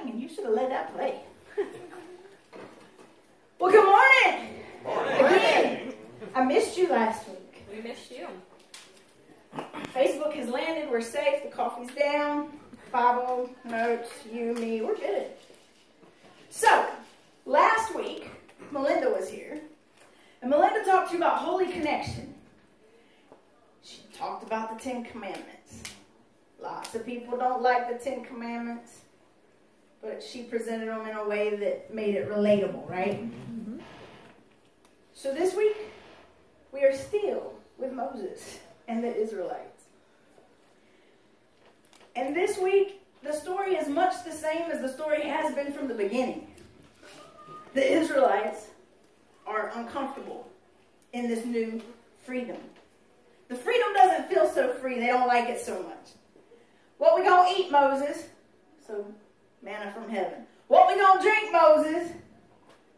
and you should have let that play. Well, good morning. Again, I missed you last week. We missed you. Facebook has landed. We're safe. The coffee's down. Bible, notes, you, me. We're good. So, last week, Melinda was here. And Melinda talked to you about holy connection. She talked about the 10 Commandments. Lots of people don't like the 10 Commandments. But she presented them in a way that made it relatable, right? Mm-hmm. So this week, we are still with Moses and the Israelites. And this week, the story is much the same as the story has been from the beginning. The Israelites are uncomfortable in this new freedom. The freedom doesn't feel so free. They don't like it so much. What we gonna eat, Moses? So, manna from heaven. What we gonna drink, Moses?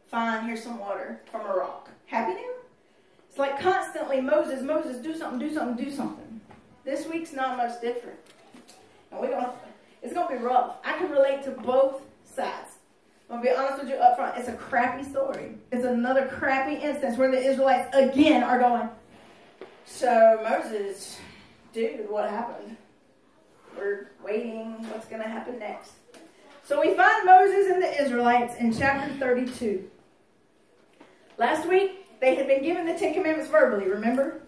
Fine, here's some water from a rock. Happy now? It's like constantly, Moses, Moses, do something, do something, do something. This week's not much different. And it's going to be rough. I can relate to both sides. I'm going to be honest with you up front. It's a crappy story. It's another crappy instance where the Israelites again are going, so Moses, dude, what happened? We're waiting. What's going to happen next? So we find Moses and the Israelites in chapter 32. Last week, they had been given the 10 Commandments verbally, remember?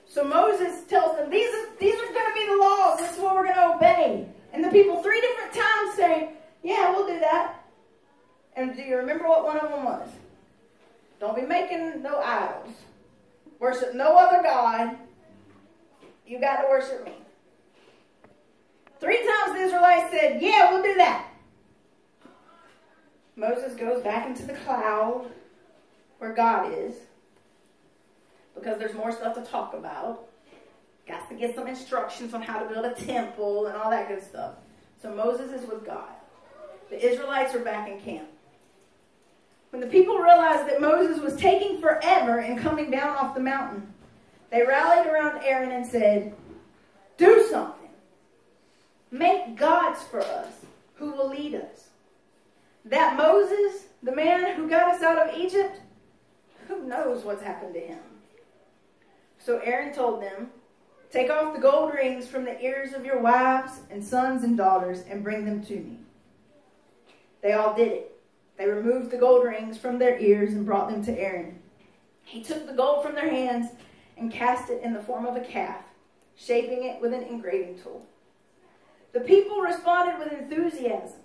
So Moses tells them, these are going to be the laws. This is what we're going to obey. And the people 3 different times say, yeah, we'll do that. And do you remember what one of them was? Don't be making no idols. Worship no other God. You got to worship me. 3 times the Israelites said, yeah, we'll do that. Moses goes back into the cloud where God is, because there's more stuff to talk about. Got to get some instructions on how to build a temple and all that good stuff. So Moses is with God. The Israelites are back in camp. When the people realized that Moses was taking forever in coming down off the mountain, they rallied around Aaron and said, do something. Make gods for us who will lead us. That Moses, the man who got us out of Egypt, who knows what's happened to him? So Aaron told them, take off the gold rings from the ears of your wives and sons and daughters and bring them to me. They all did it. They removed the gold rings from their ears and brought them to Aaron. He took the gold from their hands and cast it in the form of a calf, shaping it with an engraving tool. The people responded with enthusiasm.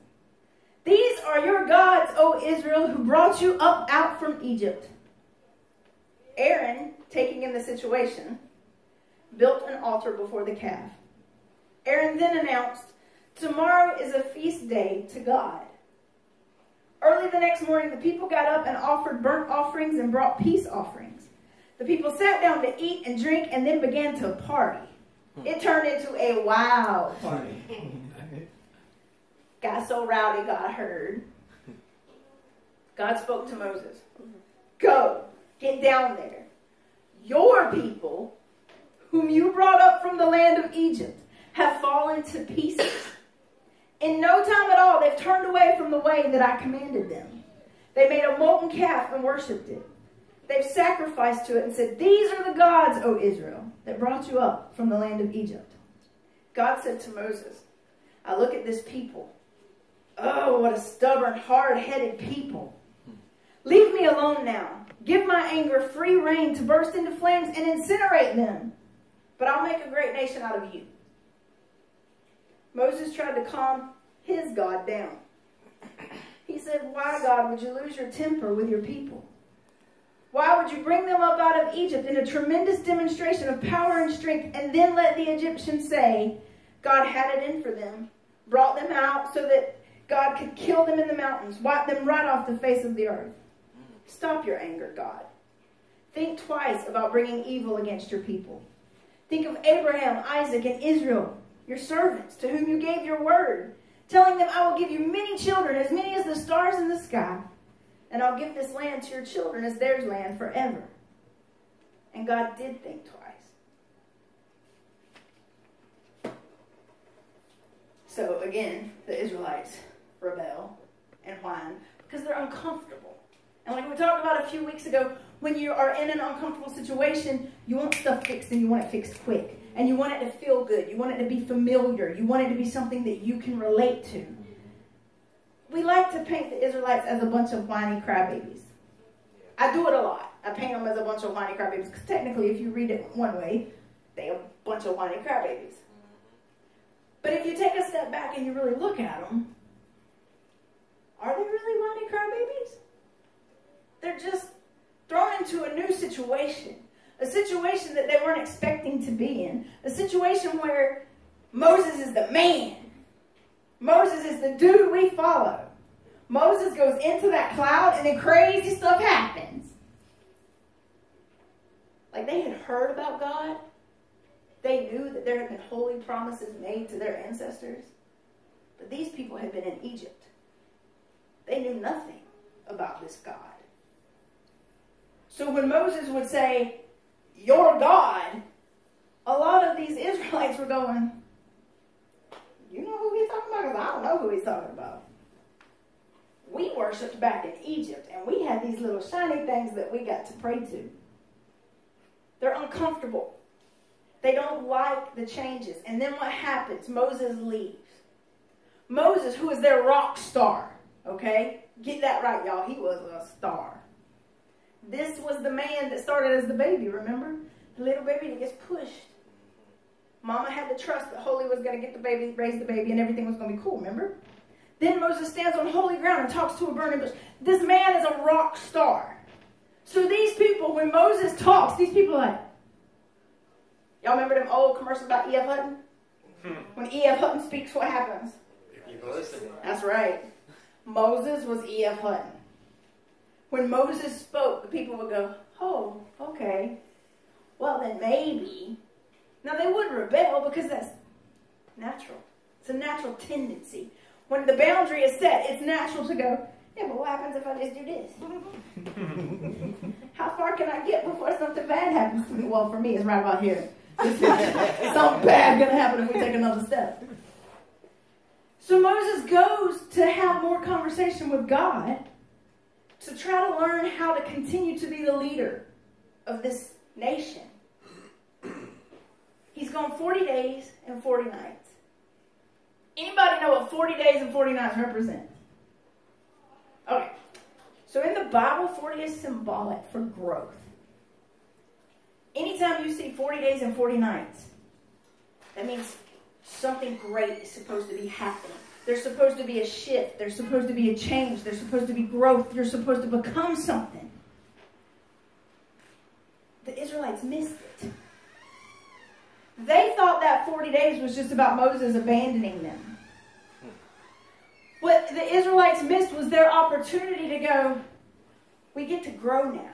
These are your gods, O Israel, who brought you up out from Egypt. Aaron, taking in the situation, built an altar before the calf. Aaron then announced, tomorrow is a feast day to God. Early the next morning, the people got up and offered burnt offerings and brought peace offerings. The people sat down to eat and drink and then began to party. It turned into a wild party. Got so rowdy, God heard. God spoke to Moses. Go. Get down there. Your people, whom you brought up from the land of Egypt, have fallen to pieces. In no time at all, they've turned away from the way that I commanded them. They made a molten calf and worshipped it. They've sacrificed to it and said, these are the gods, O Israel, that brought you up from the land of Egypt. God said to Moses, I look at this people. Oh, what a stubborn, hard-headed people. Leave me alone now. Give my anger free rein to burst into flames and incinerate them. But I'll make a great nation out of you. Moses tried to calm his God down. He said, why, God, would you lose your temper with your people? Why would you bring them up out of Egypt in a tremendous demonstration of power and strength and then let the Egyptians say God had it in for them, brought them out so that God could kill them in the mountains, wipe them right off the face of the earth? Stop your anger, God. Think twice about bringing evil against your people. Think of Abraham, Isaac, and Israel, your servants, to whom you gave your word, telling them, I will give you many children, as many as the stars in the sky, and I'll give this land to your children as theirs land forever. And God did think twice. So again, the Israelites rebel and whine because they're uncomfortable. And like we talked about a few weeks ago, when you are in an uncomfortable situation, you want stuff fixed and you want it fixed quick. And you want it to feel good. You want it to be familiar. You want it to be something that you can relate to. We like to paint the Israelites as a bunch of whiny crybabies. I do it a lot. I paint them as a bunch of whiny crybabies because technically, if you read it one way, they're a bunch of whiny crybabies. But if you take a step back and you really look at them, are they really whiny crybabies? They're just thrown into a new situation. A situation that they weren't expecting to be in. A situation where Moses is the man. Moses is the dude we follow. Moses goes into that cloud and then crazy stuff happens. Like they had heard about God. They knew that there had been holy promises made to their ancestors. But these people had been in Egypt. They knew nothing about this God. So when Moses would say, "Your God," a lot of these Israelites were going, "You know who he's talking about? Because I don't know who he's talking about. We worshipped back in Egypt, and we had these little shiny things that we got to pray to." They're uncomfortable. They don't like the changes. And then what happens? Moses leaves. Moses, who is their rock star, okay? Get that right, y'all. He was a star. This was the man that started as the baby, remember? The little baby that gets pushed. Mama had to trust that Holy was going to get the baby, raise the baby, and everything was going to be cool, remember? Then Moses stands on holy ground and talks to a burning bush. This man is a rock star. So these people, when Moses talks, these people are like, y'all remember them old commercials about E.F. Hutton? When E.F. Hutton speaks, what happens? People listen. That's right. Moses was E.F. Hutton. When Moses spoke, the people would go, "Oh, okay. Well, then maybe." Now, they would rebel because that's natural. It's a natural tendency. When the boundary is set, it's natural to go, "Yeah, but what happens if I just do this? How far can I get before something bad happens to me?" Well, for me, it's right about here. Something bad going to happen if we take another step. So Moses goes to have more conversation with God to try to learn how to continue to be the leader of this nation. He's gone 40 days and 40 nights. Anybody know what 40 days and 40 nights represent? Okay. So in the Bible, 40 is symbolic for growth. Anytime you see 40 days and 40 nights, that means something great is supposed to be happening. There's supposed to be a shift. There's supposed to be a change. There's supposed to be growth. You're supposed to become something. The Israelites missed it. They thought that 40 days was just about Moses abandoning them. What the Israelites missed was their opportunity to go, we get to grow now.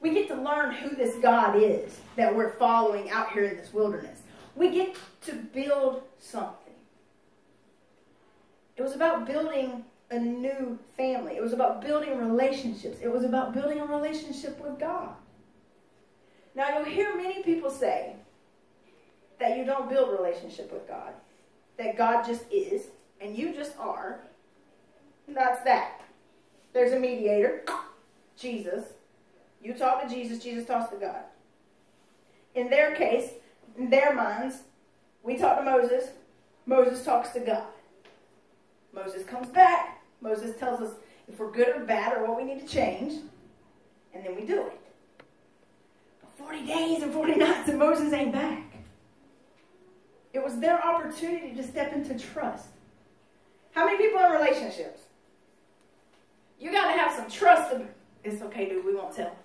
We get to learn who this God is that we're following out here in this wilderness. We get to build something. It was about building a new family. It was about building relationships. It was about building a relationship with God. Now, you'll hear many people say that you don't build a relationship with God. That God just is, and you just are. And that's that. There's a mediator, Jesus. You talk to Jesus, Jesus talks to God. In their case, in their minds, we talk to Moses, Moses talks to God. Moses comes back. Moses tells us if we're good or bad or what we need to change. And then we do it. But 40 days and 40 nights and Moses ain't back. It was their opportunity to step into trust. How many people in relationships? You got to have some trust. It's okay, dude. We won't tell.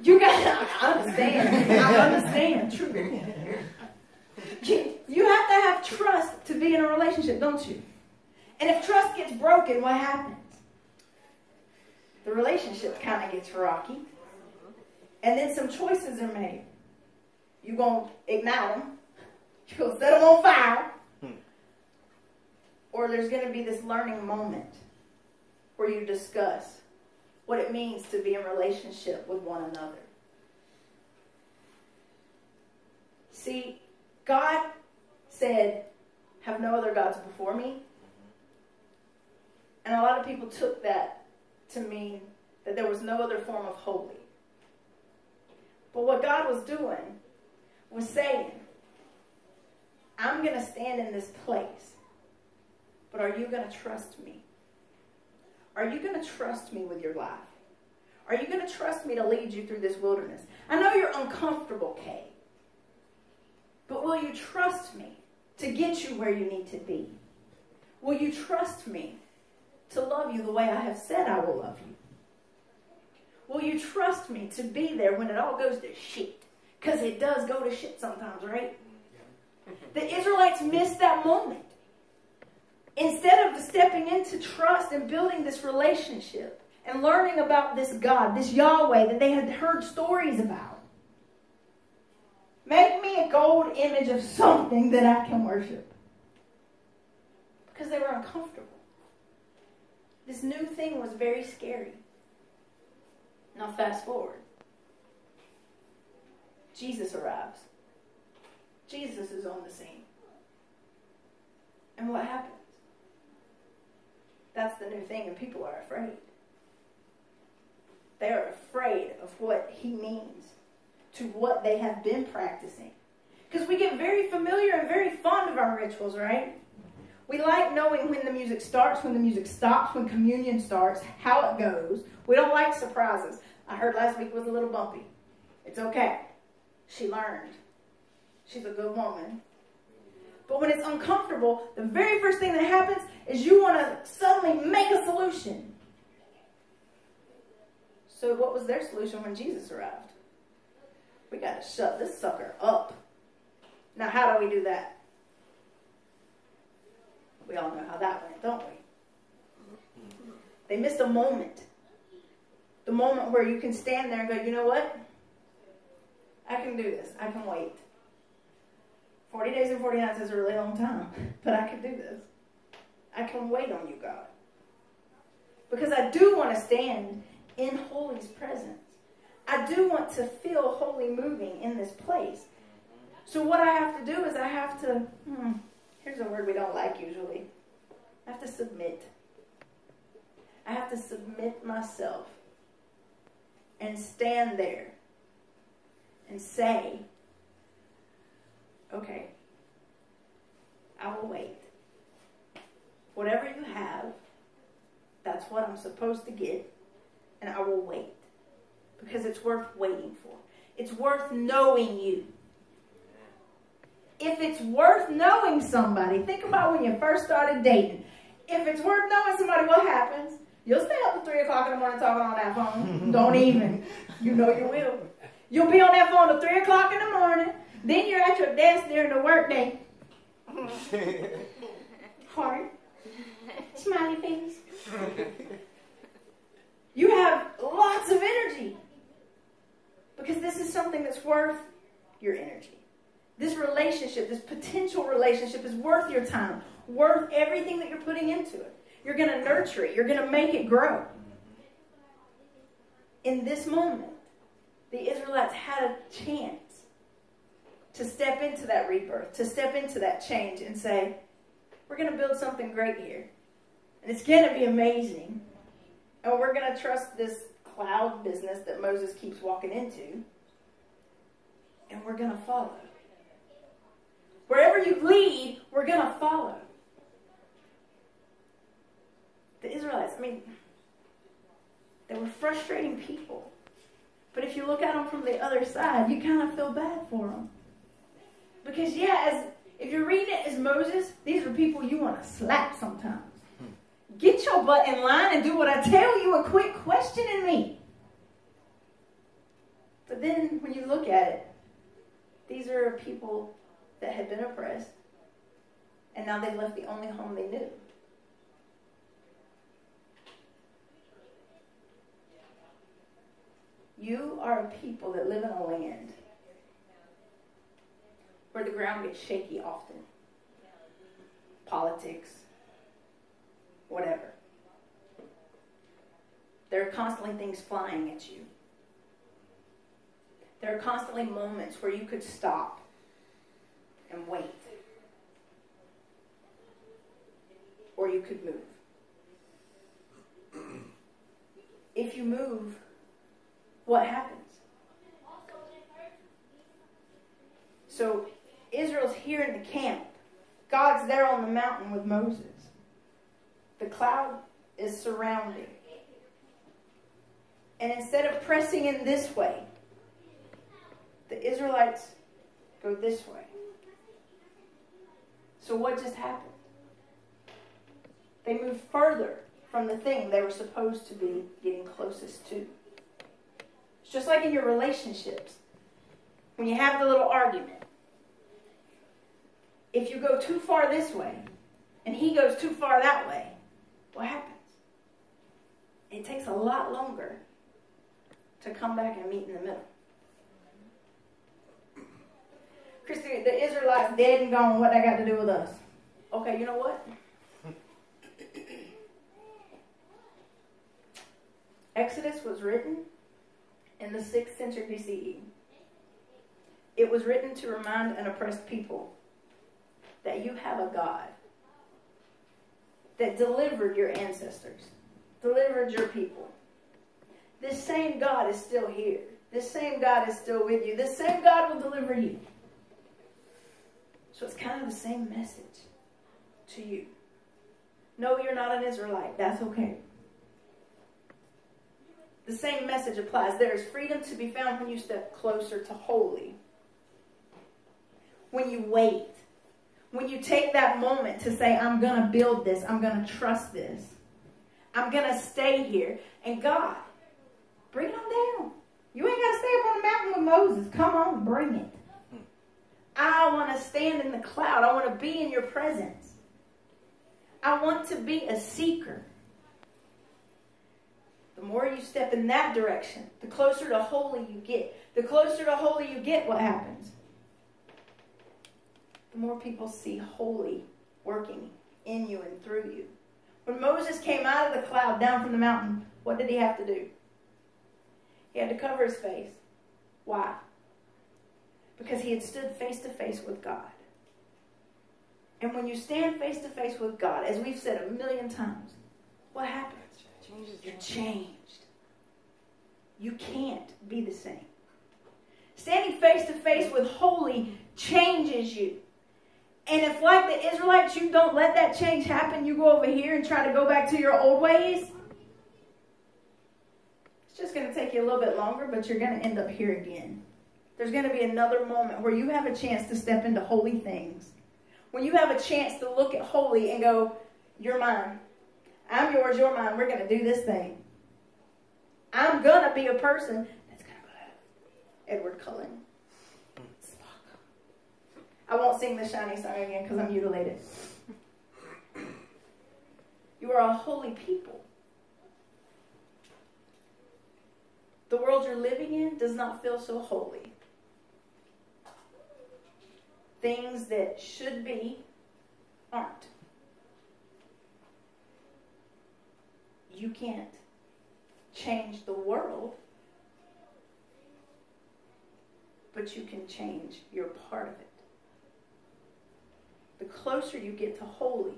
You got to understand. I understand. True. You have to have trust to be in a relationship, don't you? And if trust gets broken, what happens? The relationship kind of gets rocky. And then some choices are made. You're going to ignite them. You're going to set them on fire. Or there's going to be this learning moment where you discuss what it means to be in relationship with one another. See, God said, have no other gods before me. And a lot of people took that to mean that there was no other form of holy. But what God was doing was saying, I'm going to stand in this place, but are you going to trust me? Are you going to trust me with your life? Are you going to trust me to lead you through this wilderness? I know you're uncomfortable, Kay, but will you trust me to get you where you need to be? Will you trust me to love you the way I have said I will love you? Will you trust me to be there when it all goes to shit? Because it does go to shit sometimes, right? The Israelites missed that moment. Instead of stepping into trust and building this relationship and learning about this God, this Yahweh that they had heard stories about. Make me a gold image of something that I can worship. Because they were uncomfortable. This new thing was very scary. Now fast forward. Jesus arrives. Jesus is on the scene. And what happens? That's the new thing, and people are afraid. They are afraid of what he means to what they have been practicing. Because we get very familiar and very fond of our rituals, right? We like knowing when the music starts, when the music stops, when communion starts, how it goes. We don't like surprises. I heard last week was a little bumpy. It's okay. She learned. She's a good woman. But when it's uncomfortable, the very first thing that happens is you want to suddenly make a solution. So what was their solution when Jesus arrived? We got to shut this sucker up. Now, how do we do that? We all know how that went, don't we? They missed a moment. The moment where you can stand there and go, you know what? I can do this. I can wait. 40 days and 40 nights is a really long time, but I can do this. I can wait on you, God. Because I do want to stand in Holy's presence. I do want to feel Holy moving in this place. So what I have to do is I have to, here's a word we don't like usually. I have to submit. I have to submit myself and stand there and say, okay, I will wait. Whatever you have, that's what I'm supposed to get, and I will wait. Because it's worth waiting for. It's worth knowing you. If it's worth knowing somebody, think about when you first started dating. If it's worth knowing somebody, what happens? You'll stay up till 3 o'clock in the morning talking on that phone. Don't even. You know you will. You'll be on that phone till 3 o'clock in the morning. Then you're at your desk during the work day. Heart. Smiley face. You have lots of energy. Because this is something that's worth your energy. This relationship, this potential relationship is worth your time. Worth everything that you're putting into it. You're going to nurture it. You're going to make it grow. In this moment, the Israelites had a chance to step into that rebirth, to step into that change and say, we're going to build something great here. And it's going to be amazing. And we're going to trust this cloud business that Moses keeps walking into. And we're going to follow. Wherever you lead, we're going to follow. The Israelites, they were frustrating people. But if you look at them from the other side, you kind of feel bad for them. Because, if you're reading it as Moses, these are people you want to slap sometimes. Get your butt in line and do what I tell you and quit questioning me. But then when you look at it, these are people that had been oppressed, and now they've left the only home they knew. You are a people that live in a land where the ground gets shaky often. Politics, whatever. There are constantly things flying at you. There are constantly moments where you could stop and wait. Or you could move. if you move, what happens? So Israel's here in the camp. God's there on the mountain with Moses. The cloud is surrounding. And instead of pressing in this way, the Israelites go this way. So what just happened? They moved further from the thing they were supposed to be getting closest to. It's just like in your relationships. When you have the little argument. If you go too far this way, and he goes too far that way, what happens? It takes a lot longer to come back and meet in the middle. Christy, the Israelites dead and gone, what that got to do with us? Okay, you know what? Exodus was written in the 6th century BCE. It was written to remind an oppressed people that you have a God that delivered your ancestors, delivered your people. This same God is still here. This same God is still with you. This same God will deliver you. So it's kind of the same message to you. No, you're not an Israelite. That's okay. The same message applies. There is freedom to be found when you step closer to holy. When you wait. When you take that moment to say, I'm going to build this. I'm going to trust this. I'm going to stay here. And God, bring it on down. You ain't got to stay up on the mountain with Moses. Come on, bring it. I want to stand in the cloud. I want to be in your presence. I want to be a seeker. The more you step in that direction, the closer to holy you get. The closer to holy you get, what happens? The more people see holy working in you and through you. When Moses came out of the cloud down from the mountain, what did he have to do? He had to cover his face. Why? Because he had stood face to face with God. And when you stand face to face with God, as we've said a million times, what happens? You're changed. You can't be the same. Standing face to face with holy changes you. And if, like the Israelites, you don't let that change happen, you go over here and try to go back to your old ways, it's just going to take you a little bit longer, but you're going to end up here again. There's going to be another moment where you have a chance to step into holy things. When you have a chance to look at holy and go, you're mine. I'm yours, you're mine. We're going to do this thing. I'm going to be a person that's going to go Edward Cullen. I won't sing the shiny song again because I'm mutilated. You are a holy people. The world you're living in does not feel so holy. Things that should be aren't. You can't change the world, but you can change your part of it. The closer you get to holy,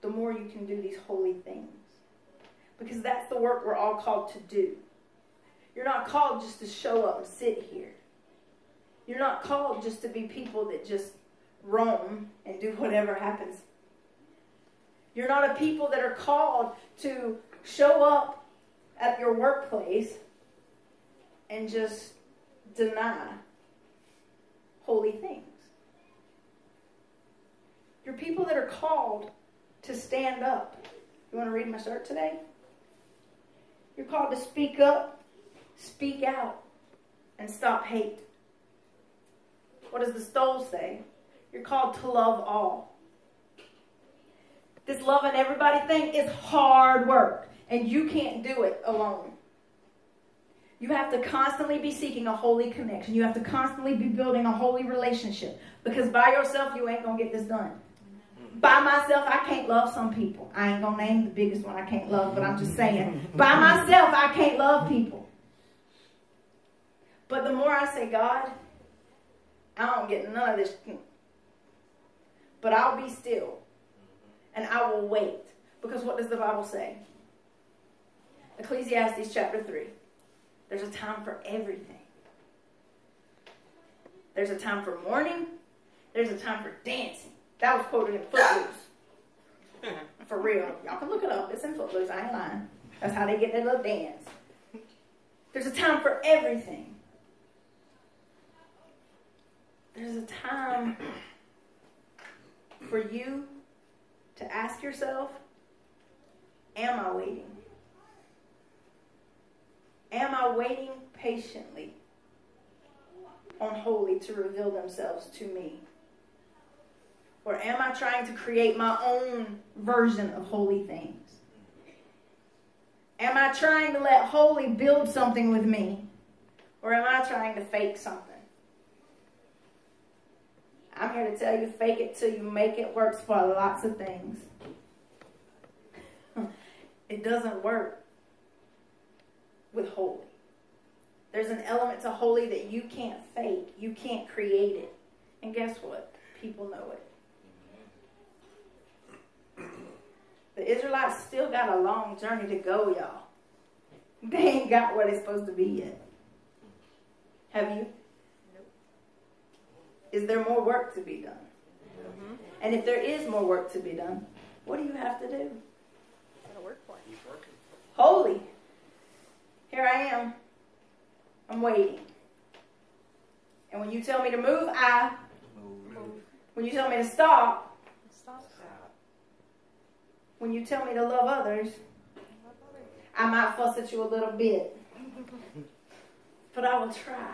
the more you can do these holy things. Because that's the work we're all called to do. You're not called just to show up and sit here. You're not called just to be people that just roam and do whatever happens. You're not a people that are called to show up at your workplace and just deny holy things. You're people that are called to stand up. You want to read my shirt today? You're called to speak up, speak out, and stop hate. What does the Stoll say? You're called to love all. This loving everybody thing is hard work, and you can't do it alone. You have to constantly be seeking a holy connection. You have to constantly be building a holy relationship, because by yourself, you ain't going to get this done. By myself, I can't love some people. I ain't going to name the biggest one I can't love, but I'm just saying, by myself, I can't love people. But the more I say, God, I don't get none of this. But I'll be still. And I will wait. Because what does the Bible say? Ecclesiastes chapter 3. There's a time for everything. There's a time for mourning. There's a time for dancing. That was quoted in Footloose. For real. Y'all can look it up. It's in Footloose. I ain't lying. That's how they get their little dance. There's a time for everything. There's a time for you to ask yourself, am I waiting? Am I waiting patiently on holy to reveal themselves to me? Or am I trying to create my own version of holy things? Am I trying to let holy build something with me? Or am I trying to fake something? I'm here to tell you, fake it till you make it works for lots of things. It doesn't work with holy. There's an element to holy that you can't fake. You can't create it. And guess what? People know it. The Israelites still got a long journey to go, y'all. They ain't got where they're supposed to be yet. Have you? Nope. Is there more work to be done? Mm-hmm. And if there is more work to be done, what do you have to do? Gotta work for it. Keep working. Holy. Here I am. I'm waiting. And when you tell me to move, I move. When you tell me to stop, when you tell me to love others, I might fuss at you a little bit. But I will try.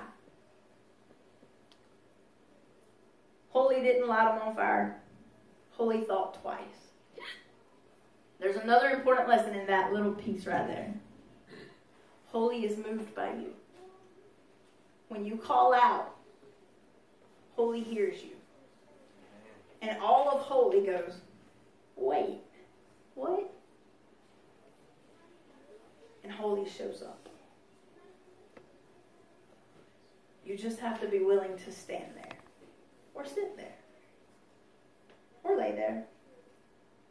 Holy didn't light them on fire. Holy thought twice. There's another important lesson in that little piece right there. Holy is moved by you. When you call out, holy hears you. And all of holy goes, wait. What? And holy shows up. You just have to be willing to stand there. Or sit there. Or lay there.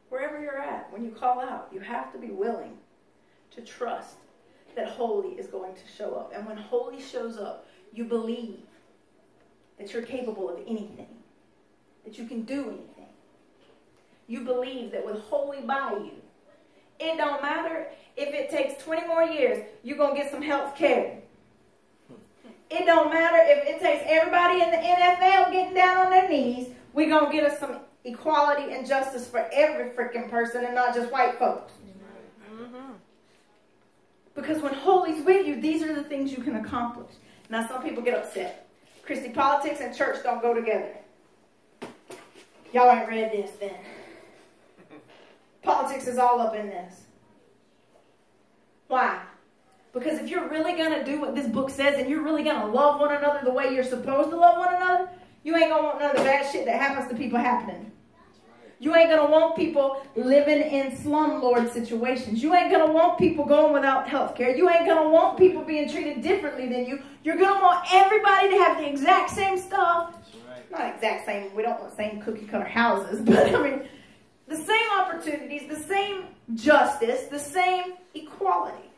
Wherever you're at, when you call out, you have to be willing to trust that holy is going to show up. And when holy shows up, you believe that you're capable of anything. That you can do anything. You believe that with holy by you, it don't matter if it takes 20 more years, you're going to get some health care. It don't matter if it takes everybody in the NFL getting down on their knees, we're going to get us some equality and justice for every freaking person and not just white folks. Mm-hmm. Because when holy's with you, these are the things you can accomplish. Now some people get upset. Christy, politics and church don't go together. Y'all ain't read this then. Politics is all up in this. Why? Because if you're really going to do what this book says and you're really going to love one another the way you're supposed to love one another, you ain't going to want none of the bad shit that happens to people happening. You ain't going to want people living in slumlord situations. You ain't going to want people going without health care. You ain't going to want people being treated differently than you. You're going to want everybody to have the exact same stuff. Not exact same. We don't want same cookie cutter houses. But I mean, the same opportunities, the same justice, the same equality.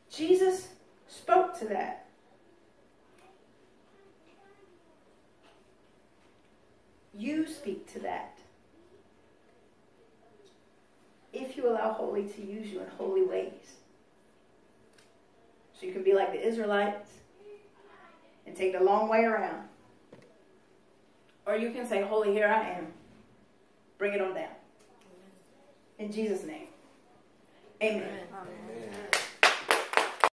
Jesus spoke to that. You speak to that. If you allow holy to use you in holy ways. So you can be like the Israelites and take the long way around. Or you can say, holy, here I am. Bring it on down. In Jesus' name. Amen. Amen.